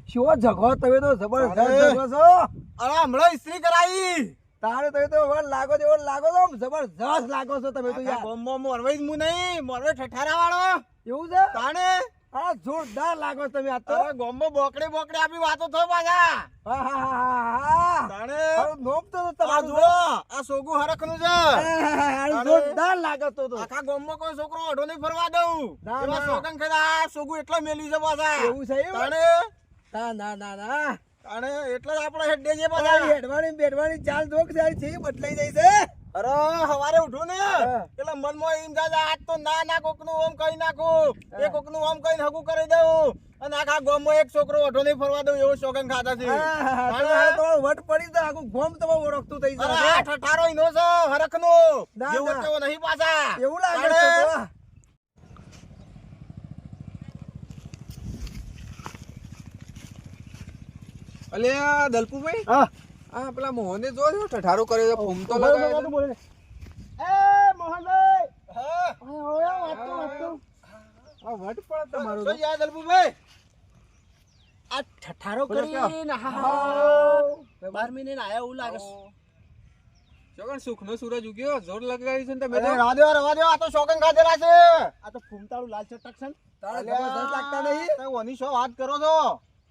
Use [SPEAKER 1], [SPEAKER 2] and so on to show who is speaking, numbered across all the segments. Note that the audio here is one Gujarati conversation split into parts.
[SPEAKER 1] શો જગો તમે તો જબરજસ્ત જગો છો.
[SPEAKER 2] અરે હમણાં ઇસ્ત્રી કરાવી
[SPEAKER 1] તારે તમે તો લાગો છો જબરજસ્ત લાગો છો તમે તો યાર.
[SPEAKER 2] ગોમો મોરવાઈ જ હું નહીં મોરવાઈ ઠઠારા વાળો
[SPEAKER 1] એવું છે
[SPEAKER 2] તાણે
[SPEAKER 1] હા જોરદાર લાગો તમે આ તો.
[SPEAKER 2] અરે ગોમો બોકડે આપી વાતો થયો પાછા
[SPEAKER 1] હા
[SPEAKER 2] તાણે
[SPEAKER 1] નોમ તો
[SPEAKER 2] આ
[SPEAKER 1] તમારું
[SPEAKER 2] જુઓ આ સોગુ હરખનું છે
[SPEAKER 1] જોરદાર લાગો તો
[SPEAKER 2] આખા ગોમમાં કોઈ છોકરો અઢો નહીં ફરવા દઉં
[SPEAKER 1] ના,
[SPEAKER 2] એવા
[SPEAKER 1] ના.
[SPEAKER 2] સોગન ખેડા સોગુ એટલા મેલી છે પાછા
[SPEAKER 1] એવું છે એવું?
[SPEAKER 2] તાણે
[SPEAKER 1] ના
[SPEAKER 2] તાણે એટલે જ આપણે હેડે છે પાછા
[SPEAKER 1] બેડવાની બેડવાની ચાલ જોક સારી છે બદલાઈ જાય છે.
[SPEAKER 2] અરે હવારે ઉઠું ને એટલે મનમાં એમ થાય આજ તો ના કોકનું ઓમ કઈ નાખું એ કોકનું ઓમ કઈ હગું કરી દઉં અને આખા ગામમાં એક છોકરો અઢો નહીં ફરવા દઉં એવું શોખન ખાતા છે
[SPEAKER 1] તમારો વટ પડી તો આખું ગોમ તમારું ઓળખતું થઈ
[SPEAKER 2] અરે
[SPEAKER 1] જાય
[SPEAKER 2] આ ઠઠારો ઈનો છે હરખનો
[SPEAKER 1] ના,
[SPEAKER 2] જેવો
[SPEAKER 1] ના.
[SPEAKER 2] તેવો નહીં પાછા
[SPEAKER 1] એવું લાગે
[SPEAKER 2] તાણે
[SPEAKER 1] છે તો.
[SPEAKER 3] અલ્યા દલપુભાઈ
[SPEAKER 1] હા
[SPEAKER 3] આ પેલા મોહને જો ઠઠારો કર્યો છે ફૂમ તો લગાવ્યો છે.
[SPEAKER 1] બોલે એ મોહનભાઈ
[SPEAKER 2] હા
[SPEAKER 3] આ વટ પડે તમારો
[SPEAKER 2] તો યાદ દલપુભાઈ
[SPEAKER 1] આ ઠઠારો
[SPEAKER 3] બોલો કયો?
[SPEAKER 1] કરીને હા 12 મહિને આયા એવું લાગે છે.
[SPEAKER 3] જોગણ સુખનો સૂરજ ઉગ્યો જોર લગાવી છે ને તમે
[SPEAKER 2] અરે
[SPEAKER 3] તો.
[SPEAKER 2] રવા દો આ તો શોખન ખાધેલા છે
[SPEAKER 1] આ તો ફૂમતાળું લાલ ચટક છે ને. તારે
[SPEAKER 2] અલ્યા,
[SPEAKER 1] જબરદસ્ત લાગતા નહીં
[SPEAKER 2] તમે ઓની શો વાત કરો છો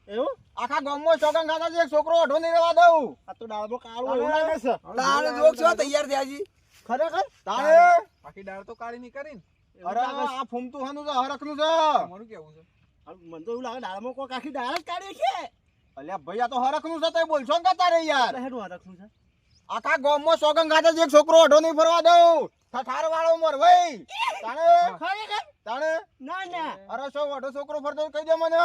[SPEAKER 1] એવું
[SPEAKER 2] આખા ગામમાં શોખન ખાતા છે એક છોકરો અઢો નહીં રહેવા દઉં
[SPEAKER 1] આ તો ડાળમાં કાળું એવું લાગે છે.
[SPEAKER 3] તારે
[SPEAKER 1] જોક છો તૈયાર થયા જી
[SPEAKER 2] ખરેખર તારે
[SPEAKER 3] બાકી દાળ તો કાળી નહીં કરીને
[SPEAKER 2] અરે આ ફૂમતું હાનું છે હરખનું છે
[SPEAKER 3] તમારું કેવું છે?
[SPEAKER 1] મને તો એવું લાગે ડાળમાં કોઈ આખી ડાળ જ કાઢી છે.
[SPEAKER 2] અલ્યા ભાઈ આ તો હરખનું છે તો બોલશો ને તારે યાર
[SPEAKER 1] હેનું હરખનું છે
[SPEAKER 2] આખા ગામમાં શોખન ખાતા છે એક છોકરો અઢો નહીં ફરવા દઉં ઠઠાર વાળો મોર ભાઈ તાણે
[SPEAKER 1] ખરેખર
[SPEAKER 2] તાણે
[SPEAKER 1] ના
[SPEAKER 2] અરે શો અઢો છોકરો ફરતો કહી દે મને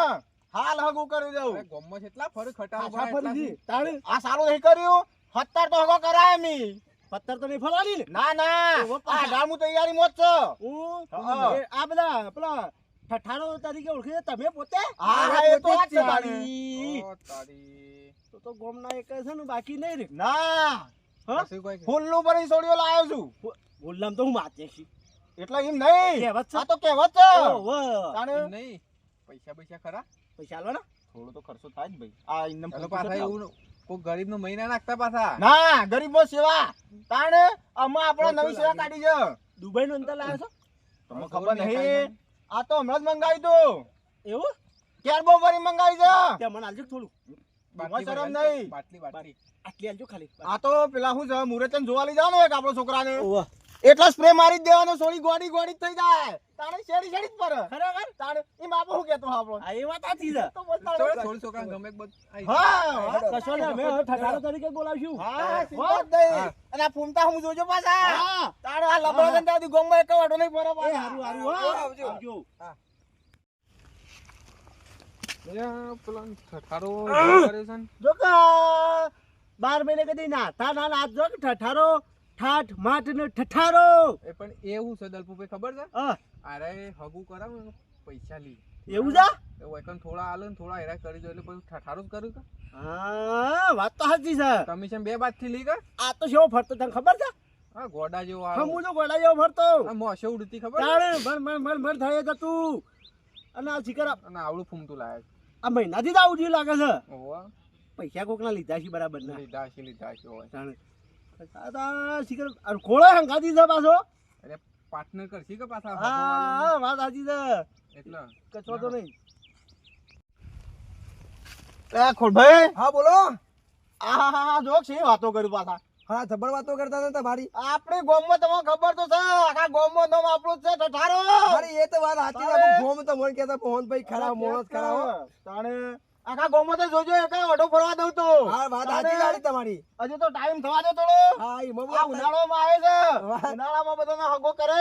[SPEAKER 2] હાલ હગું કરી દઉં
[SPEAKER 3] અરે ગોમમાં જેટલા ફર ખટારો
[SPEAKER 1] પાછા
[SPEAKER 3] ભરાય એટલા
[SPEAKER 1] ફરી
[SPEAKER 3] છે.
[SPEAKER 1] તાણે
[SPEAKER 2] આ સારું નહીં કર્યું સત્તર તો હગો કરાય મી
[SPEAKER 1] પત્તર તો નહીં ફરવાની ને
[SPEAKER 2] ના
[SPEAKER 1] ઓહો,
[SPEAKER 2] આ ગામું તૈયારી મોજ છે
[SPEAKER 1] હું
[SPEAKER 2] હા.
[SPEAKER 1] આ બધા પેલા ઠઠારો તરીકે ઓળખે છે તમે પોતે
[SPEAKER 2] હા, એ તો વાત છે
[SPEAKER 1] તારી.
[SPEAKER 3] ઓ તારી.
[SPEAKER 1] તો ગોમના એક છે ને બાકી નહીં રે
[SPEAKER 2] ના
[SPEAKER 1] હા?
[SPEAKER 3] પછી કોઈ કે?
[SPEAKER 2] ફૂલનું ભરી સોડિયો લાવ્યો છું
[SPEAKER 1] બોલલામ તો હું માતે છી
[SPEAKER 2] એટલે એમ નહીં
[SPEAKER 1] કહેવત છે?
[SPEAKER 2] આ તો કહેવત છે
[SPEAKER 1] ઓહો
[SPEAKER 2] તાણે
[SPEAKER 3] એમ નહીં પૈસા ખરા
[SPEAKER 1] પૈસા આલો ને
[SPEAKER 2] થોડો તો ખર્ચો થાય જ ભાઈ આ ઇન્નમ
[SPEAKER 3] ચાલો
[SPEAKER 2] ફૂલતું
[SPEAKER 3] પાછા
[SPEAKER 2] છે
[SPEAKER 3] એવું કોઈ ગરીબ નો મહિના નાખતા પાછા
[SPEAKER 2] ના ગરીબો સેવા તાણે આમાં આપણે નવી સેવા કાઢી છે
[SPEAKER 1] દુબઈ નો અંતર લાવ્યો છો
[SPEAKER 2] તમને ખબર નહીં આ તો હમણાં જ મંગાવી તું
[SPEAKER 1] એવું
[SPEAKER 2] કેરબો ભરી મંગાવી છે
[SPEAKER 1] ત્યાં મને આલજો થોડું
[SPEAKER 3] બાટલી
[SPEAKER 2] શરમ
[SPEAKER 3] ભરાય.
[SPEAKER 2] નહીં.
[SPEAKER 3] બાટલી
[SPEAKER 1] આટલી આલજો ખાલી
[SPEAKER 2] આ તો પેલા શું છે મુરતન જોવા લઈ જવાનો એક આપણો છોકરાને
[SPEAKER 1] ઓહો
[SPEAKER 2] એટલા સ્પ્રે મારી જ દેવાનો સોળી ગોડી જ થઈ જાય તાણે શેડી જ પર
[SPEAKER 1] ખરેખર
[SPEAKER 2] તાણે એ બાપુ શું કહેતો આપણો
[SPEAKER 1] આ એ વાત સાચી છે
[SPEAKER 2] તો બોલતા
[SPEAKER 3] થોડું
[SPEAKER 2] રહો.
[SPEAKER 3] થોડું છોકરા ગમે કે બધું આઈ
[SPEAKER 2] હા
[SPEAKER 1] કશો નહીં, અમે હવે ઠઠારો તરીકે બોલાવશું
[SPEAKER 2] હા સીધો જ નહીં.
[SPEAKER 3] હા.
[SPEAKER 2] અને આ ફૂમતા હું જોજો પાછા
[SPEAKER 1] હા.
[SPEAKER 2] તાણે આ લબડો ત્યાંથી ગોમમાં એક વાટો નહીં ફરે
[SPEAKER 1] એ
[SPEAKER 2] પાછા.
[SPEAKER 1] હારું હારું હો.
[SPEAKER 2] આવજો.
[SPEAKER 1] આવજો
[SPEAKER 3] અલ્યા, પેલો ઠઠારો કર્યો છે ને.
[SPEAKER 1] જો કે 12 મહિને કદી નાતા ના નાચ જો કે ઠઠારો ઠાઠ માઠ ને ઠઠારો
[SPEAKER 3] એ પણ એવું છે દલપુભાઈ ખબર છે
[SPEAKER 1] હા
[SPEAKER 3] અરે હગું કરાવે ને પૈસા લી
[SPEAKER 1] એવું છે
[SPEAKER 3] એવું એકન થોડા આલે ને થોડા હેરા કરી દો એટલે પછી ઠઠારો જ કર્યું કે
[SPEAKER 1] હા વાત તો સાચી છે
[SPEAKER 3] કમિશન બે બાદ થી લી કે
[SPEAKER 1] આ તો કેવો ફરતો તને ખબર છે
[SPEAKER 3] હા ગોડા જેવો
[SPEAKER 1] હા
[SPEAKER 3] આવે
[SPEAKER 1] હું તો ગોળા જેવો ફરતો
[SPEAKER 3] આ મોસે ઉડતી ખબર છે?
[SPEAKER 1] તારે ભણ થાય જતું અને આ શિખર
[SPEAKER 3] અને આવડું ફૂમતું લાયક
[SPEAKER 1] આ મહિનાથી જ આવું જેવું લાગે છે
[SPEAKER 3] ઓવા
[SPEAKER 1] પૈસા કોકના લીધા છે બરાબર ના
[SPEAKER 3] લીધા છે હોય
[SPEAKER 1] તાણે આ શિખર ખોળો હંગાતી છે પાછો
[SPEAKER 3] અરે પાર્ટનર કરશી કે પાછા
[SPEAKER 1] હા વાત સાચી છે
[SPEAKER 3] એટલે
[SPEAKER 1] કચરો તો નહીં
[SPEAKER 2] એ ખોડભાઈ
[SPEAKER 1] હા બોલો
[SPEAKER 2] આ જો છે વાતો કર્યું પાછા
[SPEAKER 1] હા જબર વાતો કરતા હતા તમારી
[SPEAKER 2] આપણી ગોમમાં તમને ખબર તો છે આખા ગોમમાં નામ આપણું જ છે ઠઠારો
[SPEAKER 1] અરે એ તો વાત સાચી છે ગોમ તો મને કહેતા મોહનભાઈ ખરા મોહન ખરા હો.
[SPEAKER 2] તાણે આખા ગોમમાં તો જોજો એકા ઓઢો ફરવા દઉં તો
[SPEAKER 1] હા વાત સાચી ગાડી તમારી
[SPEAKER 2] હજી તો ટાઈમ થવા દો થોડો
[SPEAKER 1] હા એ
[SPEAKER 2] આ ઉનાળામાં આવે છે
[SPEAKER 1] વાહ.
[SPEAKER 2] ઉનાળામાં બધાને હગો કરે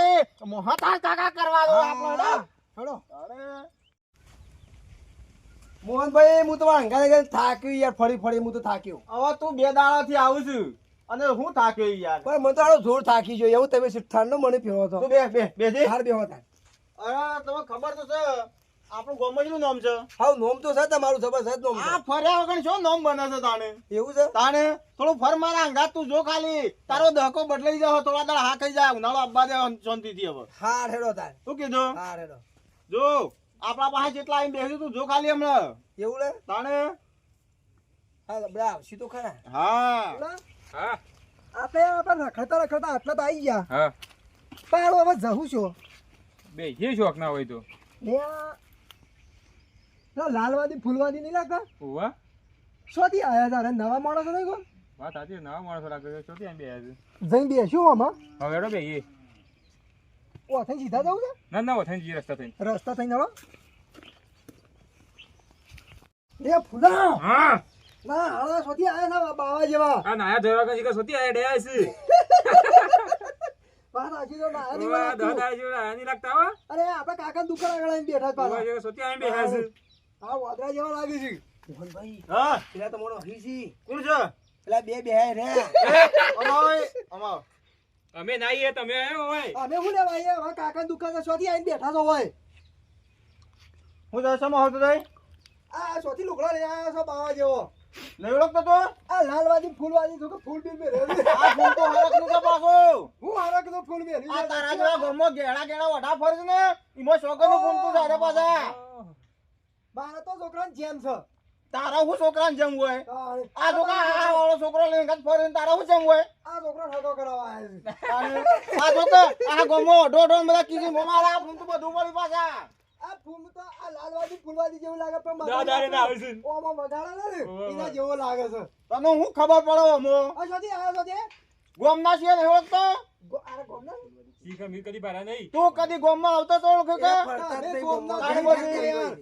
[SPEAKER 2] મોહતા કાકા કરવા દો આપણે
[SPEAKER 1] હેડો
[SPEAKER 2] તાણે
[SPEAKER 1] મોહનભાઈ હું તો હંગાને થાક્યો યાર ફરી ફરી હું તો થાક્યો
[SPEAKER 2] હવે તું 2 દાડાથી આવું છું અને હું થાક્યો યાર
[SPEAKER 1] પણ મને તો આનો જોર થાકી ગયો એવું તમે ઠંડો મને પીવો હતો
[SPEAKER 2] તું બે જે
[SPEAKER 1] હાર બેહો તાર
[SPEAKER 2] અરે તમને ખબર તો છે આપણું ગામમાં શું નામ છે
[SPEAKER 4] હાવ નોમ તો છે તમારું જબરજસ્ત નોમ છે.
[SPEAKER 2] આ ફર્યા વગર શું નામ બને છે તાણે
[SPEAKER 4] એવું છે
[SPEAKER 2] તાણે થોડું ફર મારા અંગાત તું જો ખાલી તારો દહકો બદલાઈ જાવ થોડા દાડા હા ખાઈ જાય ઉનાળો આપવા દે શાંતિથી હવે
[SPEAKER 4] હાર હેડો તાર
[SPEAKER 2] શું કીધું
[SPEAKER 4] હાર હેડો
[SPEAKER 2] જો આપણા પાસે જેટલા આવીને બેસ્યું તું જો ખાલી હમણાં
[SPEAKER 4] એવું લે
[SPEAKER 2] તાણે
[SPEAKER 4] હા બરાબર સીધું ખરા
[SPEAKER 2] હા
[SPEAKER 3] હા
[SPEAKER 4] આપણે રખડતા રખડતા આટલા તો આવી ગયા
[SPEAKER 3] હા
[SPEAKER 4] પણ હવે જવું છો
[SPEAKER 3] બે જે શોખ ના હોય તો
[SPEAKER 4] લાલવાદી ફૂલવાદી નહીં લાગતા
[SPEAKER 3] ઓવા
[SPEAKER 4] શોથી આયા તારે નવા માણસો નહીં કોઈ
[SPEAKER 3] વાત સાચી નવા માણસો લાગે છે ચોથી આમ બે છે
[SPEAKER 4] જઈને બેસ્યું આમાં
[SPEAKER 3] હવે એડો બે એ
[SPEAKER 4] ઓ થઈને સીધા જવું છે
[SPEAKER 3] ના ના વથાઈ જઈએ રસ્તા થઈને
[SPEAKER 4] રસ્તા થઈને હળો એ ફૂલા
[SPEAKER 3] હા
[SPEAKER 4] ના હાલા શોથી આયા છે બાવા જેવા
[SPEAKER 3] આ નાયા ધોવા કઈ સોતી આયા ડે છે
[SPEAKER 4] વાત સાચી તો ના આની
[SPEAKER 3] ઓવા
[SPEAKER 4] વાત
[SPEAKER 3] દહા દા જેવા આયા નહીં લાગતા હો
[SPEAKER 4] અરે આપણે કાકા દુકાન આગળ આવીને બેઠા જ
[SPEAKER 3] ઓવા
[SPEAKER 4] પાછા
[SPEAKER 3] જે સોતી આયા બેહા છે
[SPEAKER 4] આ વાદળા જેવા લાગે છે મોહનભાઈ
[SPEAKER 2] હા
[SPEAKER 4] પેલા તો મોનો હરી છે
[SPEAKER 2] કોણ છે
[SPEAKER 4] પેલા બે બેહાય રે
[SPEAKER 2] અમાર
[SPEAKER 3] અમે નાઈએ તમે આયો હોય
[SPEAKER 4] અમે શું લેવા આયા હવે કાકા દુકાન શોથી આવીને બેઠા છો હોય
[SPEAKER 2] હું દશામાં આવતો તઈ
[SPEAKER 4] આ શોથી લુગડા લઈ આવ્યા છો બાવા જેવો
[SPEAKER 2] નહીં ઓળખતો તો
[SPEAKER 4] આ લાલવાદી ફૂલવાદી છો કે ફૂલ બિલ મેરે
[SPEAKER 2] આ ફૂલ તો હરખનું છે પાછો
[SPEAKER 4] હું હારા કીધું ફૂલ મેરી
[SPEAKER 2] આ તારા જેવા ગામમાં ગેડા ગેડા વઢા ફરે છે ને ઈમાં શોખનું ફૂલ તું સારે પાછા
[SPEAKER 4] મારા તો છોકરાને જેમ છે
[SPEAKER 2] તારા હું છોકરાને જેમ હોય
[SPEAKER 4] તારે.
[SPEAKER 2] આ છોકરા આ વાળો છોકરો લઈને જ ફરે ને તારા હું જેમ હોય
[SPEAKER 4] આ છોકરો ઠગો કરાવવા આવ્યો છે
[SPEAKER 2] તારે આ છોકરા આ ગામમાં અઢો અઢો બધા કીધી મોમાં આ ફૂલ તો બધું મળી પાછા
[SPEAKER 4] આ ફૂલ તો આ લાલવાદી ફૂલવાદી જેવું લાગે પણ
[SPEAKER 3] દાદાને ના આવે છે.
[SPEAKER 4] ઓમાં વગાડા ને
[SPEAKER 3] ઓવા.
[SPEAKER 4] એના જેવો લાગે છે
[SPEAKER 2] તને હું ખબર પડે અમો
[SPEAKER 4] આ શોથી આયા શોથી
[SPEAKER 2] ગામના છીએ નહીં ઓળખતો
[SPEAKER 4] અરે ગોમના
[SPEAKER 3] ઈ કમી કદી બારા નહીં
[SPEAKER 2] તું કદી ગામમાં આવતો તો ઓળખે કે
[SPEAKER 4] અરે ગોમના
[SPEAKER 2] તારે
[SPEAKER 4] ઘરે
[SPEAKER 2] બોલી.
[SPEAKER 4] યાર.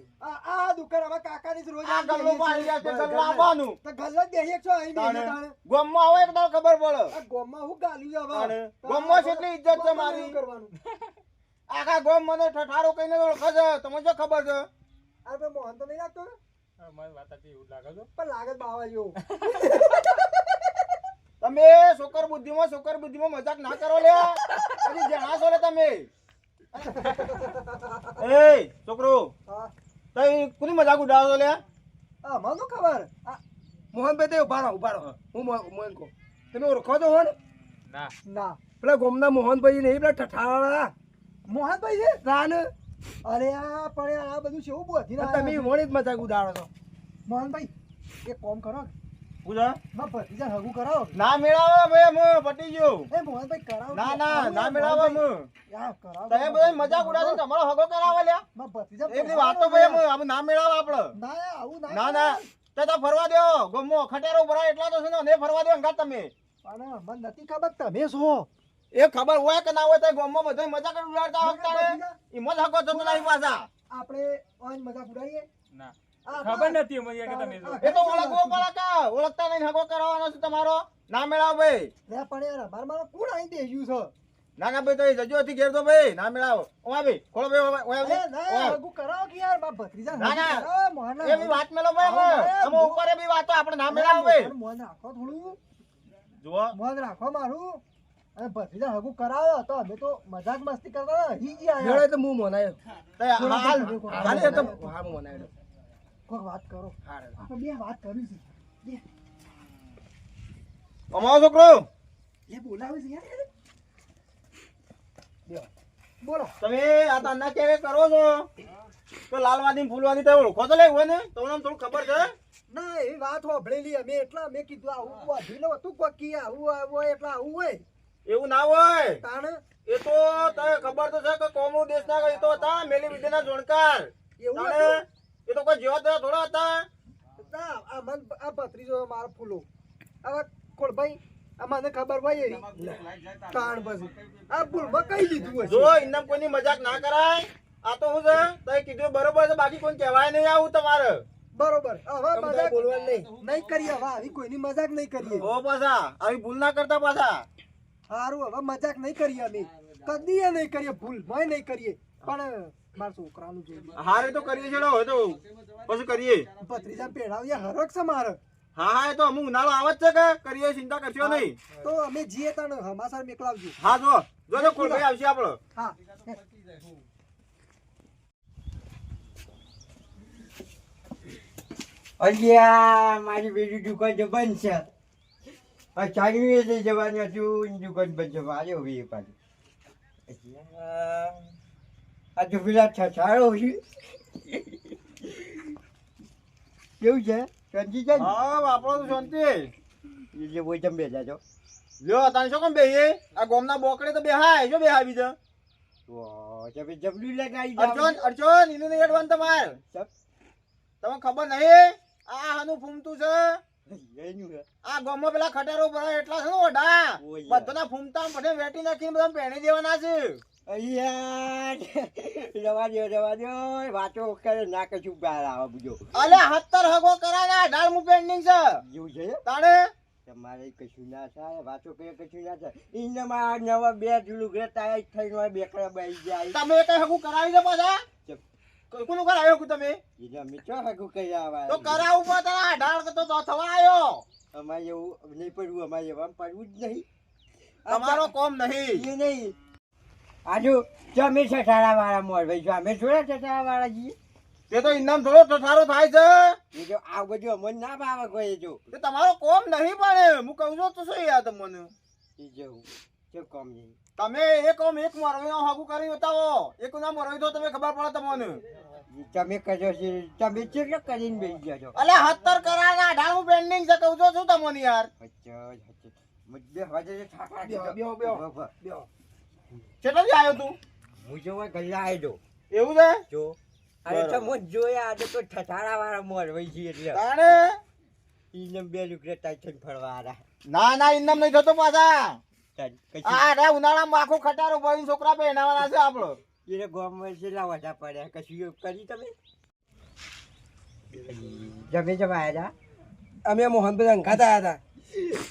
[SPEAKER 4] આ દુકાન હવે કાકાની જ રોજ
[SPEAKER 2] આ ગલ્લો પાડી ગયા છે ગલ્લો આપવાનું
[SPEAKER 4] તો ગલ્લો જ બેહી એક છો અહીં બેહી
[SPEAKER 2] તાણે
[SPEAKER 4] તાણે.
[SPEAKER 2] ગામમાં આવે એકદમ ખબર પડે
[SPEAKER 4] આ ગોમમાં હું ગાલ્યું છે
[SPEAKER 2] તાણે.
[SPEAKER 4] હવે
[SPEAKER 2] ગોમમાં કેટલી ઇજ્જત છે
[SPEAKER 4] ગોમમાં
[SPEAKER 2] મારી.
[SPEAKER 4] એવું કરવાનું
[SPEAKER 2] આખા ગામ મને ઠઠારો કહીને ઓળખે છે તમને શું ખબર છે
[SPEAKER 4] આ તો મોહન તો નહીં લાગતો ને
[SPEAKER 3] મારી વાત સાચી એવું લાગે છે
[SPEAKER 4] પણ લાગે જ બાવા જેવો
[SPEAKER 2] તમે છોકર બુદ્ધિમાં મજાક ના કરો લે હજી જણા છો લે તમે એ છોકરો
[SPEAKER 4] હા
[SPEAKER 2] તઈ કોની મજાક ઉડાવો છો લે
[SPEAKER 4] આ મને તો ખબર આ મોહનભાઈ તે ઉભા રહો હું મોહન કહું તમે ઓળખો તો હો ને
[SPEAKER 3] ના
[SPEAKER 4] ના પેલા ગોમના મોહનભાઈ નહીં પેલા ઠઠાવાળા મોહનભાઈ છે રાન અરે આ પણ આ બધું કેવું બોધી ના તમે મોણી જ મજાક ઉડાડો છો મોહનભાઈ એક કોમ કરો
[SPEAKER 2] પૂજા
[SPEAKER 4] માં ભતીજા હગું કરાવો
[SPEAKER 2] ના મેળાવે ભાઈ અમે પટી ગયો
[SPEAKER 4] એ મોહનભાઈ કરાવો
[SPEAKER 2] ના મેળાવે અમે
[SPEAKER 4] યાર કરાવો
[SPEAKER 2] તમે બધા મજાક ઉડાડો ને તમારો હગો કરાવે લ્યા
[SPEAKER 4] માં ભતીજા
[SPEAKER 2] એકલી વાતો ભાઈ અમે ના મેળાવે આપણે
[SPEAKER 4] ના આવું
[SPEAKER 2] ના તે તો ફરવા દો ગમો ખટેરો ભરાય એટલા તો છે ને ને ફરવા દો અંગાત તમે
[SPEAKER 4] પણ મને નથી ખબર તમે છો
[SPEAKER 2] એ ખબર હોય કે ના હોય તો ગમમાં બધા મજાક જ ઉડાડતા વખતે ઈમો જ હગો થતો નહીં પાછા
[SPEAKER 4] આપણે ઓન મજાક ઉડાડીએ
[SPEAKER 3] ના
[SPEAKER 4] આ
[SPEAKER 3] ખબર નથી મને કે તમે છો.
[SPEAKER 2] એ તો ઓળખવો પડે કે ઓળખતા નહીં હગો કરાવવાનો છે તમારો ના મેળાવ ભાઈ
[SPEAKER 4] લે પણ યાર મારા કોણ આઈ દેજ્યું છે
[SPEAKER 2] ના ભાઈ તો જજો થી ઘેર તો ભાઈ ના મેળાવો ઓવા ભાઈ ખોલો ભાઈ ઓવા
[SPEAKER 4] અરે ના હગું કરાવો કે યાર મારા ભત્રીજા
[SPEAKER 2] ના, ના.
[SPEAKER 4] હગું કરાવો, મોહનના
[SPEAKER 2] એ બી વાત મેલો ભાઈ અમે ઉપર બી વાતો આપણે ના મેળાવ ભાઈ
[SPEAKER 4] મોહન રાખો થોડું
[SPEAKER 2] જુઓ
[SPEAKER 4] મોહન રાખો મારું અને ભત્રીજા હગું કરાવો તો અમે તો મજાક મસ્તી કરતા હતા હી ગયા યાર
[SPEAKER 2] તો હું મનાયો હાલ એ તો હાલ મનાયો
[SPEAKER 4] કોઈ વાત કરો આપણે બે વાત કરી છે બે
[SPEAKER 2] અમારો છોકરો
[SPEAKER 4] એ બોલાવે છે યાર બે બોલો
[SPEAKER 2] તમે આ તાના કેવે કરો છો તો લાલવાદી ફૂલવાદી તો ઓળખો તો લે હોય ને તમને થોડું ખબર છે
[SPEAKER 4] ના એ વાત હોભળેલી અમે એટલા મેં કીધું આવું વાઢીલો તું કોકી આવું હોય એટલે આવું હોય
[SPEAKER 2] એવું ના હોય
[SPEAKER 4] તાણ
[SPEAKER 2] એ તો તને ખબર તો છે કે કોમો દેશના એ તો હતા મેલી વિદ્યાના જોણકાર
[SPEAKER 4] એવું
[SPEAKER 2] તાણે
[SPEAKER 4] હતું?
[SPEAKER 2] એ તો કોઈ જેવા તેવા થોડા હતા
[SPEAKER 4] ના આ મન આ ભત્રીજો મારો ફૂલો હવે કોળભાઈ આ મને ખબર હોય એવી તાણ પછી આ ભૂલમાં કઈ દીધું હશે
[SPEAKER 2] જો ઇન્દમ કોઈની મજાક ના કરાય આ તો હું છે તઈ કીધું બરોબર છે બાકી કોઈ કહેવાય નહીં આવું તમારે
[SPEAKER 4] બરોબર હવે મજાક
[SPEAKER 2] બોલવાનું
[SPEAKER 4] નહીં કરીએ હવે આવી કોઈની મજાક નહીં કરીએ
[SPEAKER 2] ઓ પાછા આવી ભૂલ ના કરતા પાછા
[SPEAKER 4] સારું હવે મજાક નહીં કરીએ અમે કદી નહીં કરીએ ભૂલ મોય નહીં કરીએ પણ મારા છોકરાનું જોઈએ
[SPEAKER 2] હારે તો કરીએ છે હવે તો પછી કરીએ
[SPEAKER 4] ભત્રીજા પેઢાવીએ હરક છે મારે
[SPEAKER 2] હા એ તો અમુક ઉનાળો આવે જ છે કે કરીએ ચિંતા કરશો નહીં
[SPEAKER 4] તો અમે જીએ તને હમાસર મેકલાવજો
[SPEAKER 2] હા જો કોઈ ભાઈ આવશે આપણો
[SPEAKER 4] હા
[SPEAKER 5] અલ્યા મારી બેટી દુકાન તો બંધ છે. આ ચાલવી લઈ જવાનું હતું, દુકાન બંધ છે. મારે હવે એ પાછું અલ્યા, આ તો પેલા છછાડો છે. કેવું છે શાંતિ છે ને?
[SPEAKER 2] હા બાપડો તો શાંતિ.
[SPEAKER 5] એટલે કોઈ તમે બેઠા છો?
[SPEAKER 2] લ્યો તાને શું કેમ બેહીએ? આ ગોમના બોકડે તો બેહાય, શું બેહાય બીજો?
[SPEAKER 5] વાહ, તમે જબલું લગાવી
[SPEAKER 2] અર્જુન એનું નહીં અડવાનું તમારે.
[SPEAKER 5] સબ
[SPEAKER 2] તમને ખબર નહીં આ હાનું ફૂમતું છે?
[SPEAKER 5] એનું હે.
[SPEAKER 2] આ ગામમાં પેલા ખટારો ભરાય એટલા છે ને ઓઢા.
[SPEAKER 5] ઓય.
[SPEAKER 2] બધાના ફૂમતા પછી વેટી નાખીને બધા પહેણી દેવાના છે.
[SPEAKER 5] અલ્યા રવા દો વાતો કરે ના કશું બહાર આવે બીજો
[SPEAKER 2] અલે 70 હગો કરાના 18 પેન્ડિંગ છે.
[SPEAKER 5] જેવું છે
[SPEAKER 2] તાણે
[SPEAKER 5] તમારે કશું ના થાય વાતો કરે કશું ના થાય ઇનમાં નવા બે જુલું ઘરે તાય થઈને બે કરા બેસી જાય
[SPEAKER 2] તમે કઈ હગું કરાવી દે પાછા. કોનું કરાવ્યો કે તમે?
[SPEAKER 5] એને અમે ચો હાકું કરી આવા
[SPEAKER 2] તો કરાવું પણ તારા 18 તો થવા આવ્યો.
[SPEAKER 5] અમારે એવું નહીં પડવું અમારે એવા પડવું જ નહીં
[SPEAKER 2] તમારો કોમ નહીં.
[SPEAKER 5] એ નહીં આજુ તમે છઠારા વાળા મોર ભાઈ જો અમે થોડા છઠારા વાળા છીએ
[SPEAKER 2] તે તો ઇનામ થોડો ઠઠારો થાય છે.
[SPEAKER 5] એ જો આ બધું અમને ના ભાવે કોઈ જો
[SPEAKER 2] તે તમારો કોમ નહીં પણ હું કહું છું તો શું યાર તમને
[SPEAKER 5] એ જવું શું કામ નહીં
[SPEAKER 2] તમે એક કોમ એક મરવીનો હગું કરી બતાવો. એક ના મરવી તો તમે ખબર પડે તમને.
[SPEAKER 5] તમે કર્યો છે તમે કેટલો કરીને બેસી ગયા છો
[SPEAKER 2] અલે 70 કરાના 18 પેન્ડિંગ છે કહું છું તમને યાર.
[SPEAKER 5] મુદ્દે હવે ઠાકા
[SPEAKER 4] બેહો.
[SPEAKER 2] કેટલા દી આવ્યો તું?
[SPEAKER 5] હું જોવા ગલ્લા આવ્યો
[SPEAKER 2] એવું છે?
[SPEAKER 5] જો અરે તો હું જોયા આજે તો ઠઠારા વાળા મોર વઈ છે એટલે
[SPEAKER 2] તાણે
[SPEAKER 5] ઈને બે લુકરે ટાઈટન ફરવા આરા
[SPEAKER 2] ના ઇનામ નહીં થતો પાછા.
[SPEAKER 5] કશું
[SPEAKER 2] આ રે ઉનાળામાં આખો ખટારો ભરીને છોકરા પહેરાવાના છે આપણો.
[SPEAKER 5] એને ગોમમાં છેલ્લા વધા પડ્યા કશું એવું કરી તમે જમે આવ્યા
[SPEAKER 4] અમે મોહનભાઈ અંગાતા આવ્યા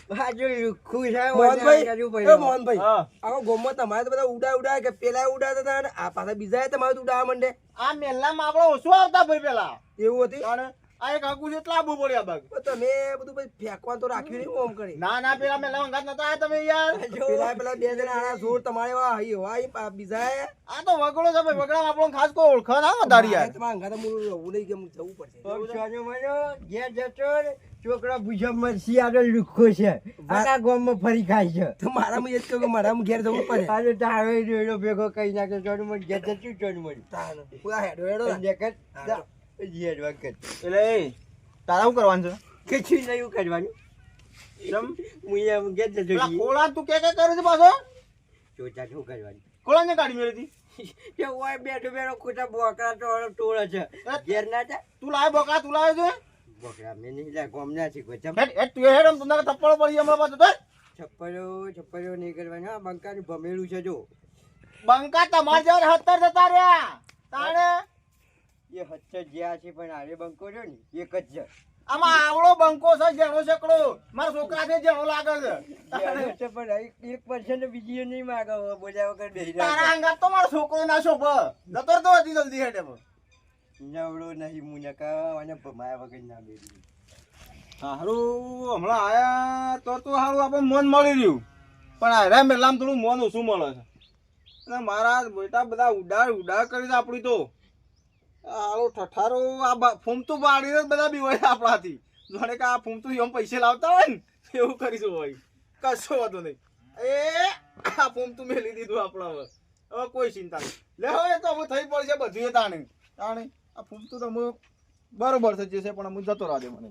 [SPEAKER 5] હતા જો ખુશ
[SPEAKER 4] હતા
[SPEAKER 5] આવ્યો
[SPEAKER 4] મોહનભાઈ મોહનભાઈ
[SPEAKER 2] હા.
[SPEAKER 4] આખો ગોમમાં તમારે તો બધા ઉડાય કે પેલા ઉડાતા હતા અને આ પાછા બીજા તમારે તો ઉડાવવા માંડે
[SPEAKER 2] આ મેલામાં આપણે ઓછું આવતા ભાઈ પેલા.
[SPEAKER 4] એવું હતી
[SPEAKER 2] તાણે આ એક હગું છે એટલા આબુ પડ્યા બાગ.
[SPEAKER 4] પણ તમે બધું પછી ફેંકવાનું તો રાખ્યું નહીં ઓમ કરી
[SPEAKER 2] ના પેલા મેલા અંગાત નતા આયા તમે યાર.
[SPEAKER 4] પેલા બે જણા આના જોર તમારે એવા હોય બીજા
[SPEAKER 2] આ તો વગડો છે ભાઈ. વગડામાં આપણો ખાસ કોઈ ઓળખા ના વધારી યાર.
[SPEAKER 4] તમારા અંગાતા મૂળ રહું નહીં કે જવું પડશે
[SPEAKER 5] ઘેર જતો ને છોકરા ભૂજા મરસી આગળ લુખો છે આખા ગામમાં ફરી ખાય છે
[SPEAKER 4] તો મારામાં એ જ કહ્યું કે મારામાં ઘેર જવું પડે
[SPEAKER 5] આજે તારો ડોયડો ભેગો કઈ નાખે ચોનું મને ઘેર જતું ચોનું મળ્યું
[SPEAKER 4] તાનો. પૂરા હેડો હેડો ને.
[SPEAKER 5] દેખત ઘેર વખત
[SPEAKER 2] એટલે એ તારા શું કરવાનું છે?
[SPEAKER 5] કશું નહીં કરવાનું
[SPEAKER 2] ચમ
[SPEAKER 5] હું એમ ઘેર જતો
[SPEAKER 2] પેલા
[SPEAKER 5] છીએ.
[SPEAKER 2] કોળા તું કે કરે છે પાછો?
[SPEAKER 5] ચોચા શું કરવાનું
[SPEAKER 2] કોળાને કાઢી મેળી હતી.
[SPEAKER 5] તે ઓય બેઠો બેઠો ખોટા બોકરા ટોળો છે ઘેર ના જાય
[SPEAKER 2] તું લાવે બોકા તું લાવે છે?
[SPEAKER 5] બોકરા મેં નહીં લા ગોમ ના શીખો ચમ
[SPEAKER 2] હેડ તું હેડ આમ તું ના થપ્પડો પડી હમણાં પાછો તો.
[SPEAKER 5] છપ્પરો નહીં કરવાનું હા બંકાનું ભમેલું છે જો
[SPEAKER 2] બંકા તમાર જેવા 70 જતા રહ્યા. તાણે
[SPEAKER 5] એ હચ્ચર જ્યાં છે પણ હારે બંકો રહ્યો ને એક જ છે
[SPEAKER 2] આમાં આવડો બંકો છે જેણો શકડો. મારા છોકરા છે જેણો લાગે છે.
[SPEAKER 5] જ્યાં છે પણ 1% બીજી નહીં માગે બોલ્યા વગર બેહી
[SPEAKER 2] તારા
[SPEAKER 5] રહ્યા
[SPEAKER 2] અંગાત તો મારો છોકરો ના શોભ. જતો તો હતી જલ્દી હેડ એમ.
[SPEAKER 5] નવડો નહીં મુનકા અને ભમાયા વગર ના બેઠી
[SPEAKER 2] હારું હમણાં આયા તો હારું આપણે મન મળી રહ્યું. પણ આ મેલામાં થોડું મન ઓછું મળે છે. અને મારા બેટા બધા ઉડાડ કરી દે આપણી તો. હાલો ઠઠારો આ ફૂમતું બાળીને જ બધા બીવાય આપણાથી. જાણે કે આ ફૂમતું એમ પૈસે લાવતા હોય ને એવું કરીશું ભાઈ. કશો વાંધો નહીં. એ આ ફૂમતું મેલી દીધું આપણે હવે કોઈ ચિંતા નહીં. લે હવે તો હવે થઈ પડશે બધું તાણે આ ફૂમતું તો બરોબર છે જે છે પણ હું જતો રાહ દે મને.